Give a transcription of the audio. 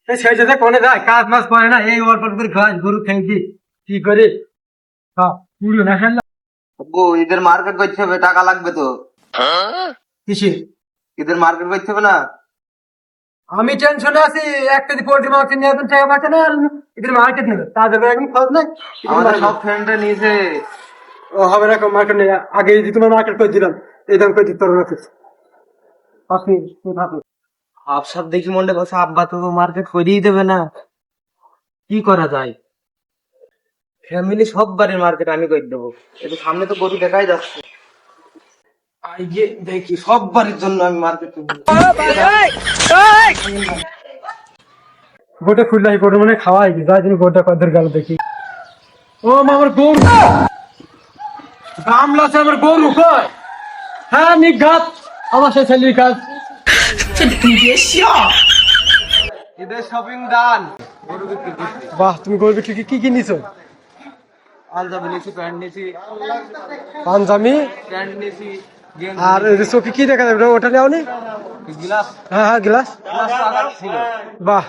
সেই যে কোনে যায় কাজ মাছ করে না এই অল্প করে খায় গরু খেয়েছি কি করে পুরো না খেললাম আব্বু ঈদের মার্কেট করতে হবে, টাকা লাগবে তো। কিসে ঈদের মার্কেট করতে হবে না? আমি টেনশনে আছি এক কেজি পোল্ট্রি মাছ নিয়ে এখন টাকা পাচ্ছে না আর এদের মার্কেট নেবে তাদের একদম খরচ নাই আমাদের সব ফ্রেন্ডরা নিয়েছে। ও হবে না মার্কেট নেই আগে যদি তোমার মার্কেট করে দিলাম এই দাম করে দিতে পারো না আপনি থাকুন সব দেখি মনে বসে আব্বা তো মার্কেট করিয়ে দেবে না, কি করা যায়? ফ্যামিলি সব বাড়ির মার্কেট আমি করে দেবো। একটু সামনে তো গরু দেখাই যাচ্ছে, আইয়ে দেখি সব বাড়ির জন্য আমি মার্কেট করবো। গোটা খুললাই গোটা মানে খাওয়াই যাই তুমি গোটা কদের গেল দেখি ও আমার গরু গামলা আছে আমার গরু কয় হ্যাঁ নিঘাত আমার সেই ছেলের কাজ ঈদের শপিং ডান। গরু বিক্রি করছি, বাহ তুমি গরু বিক্রি কি কি নিছো পাঞ্জাবি নিয়েছি, প্যান্ট নিয়েছি, পাঞ্জাবি প্যান্ট নিয়েছি, আর চোখে কি দেখা যাবে ওটা নেওনি গ্লাস হ্যাঁ হ্যাঁ গ্লাস ছিল। বাহ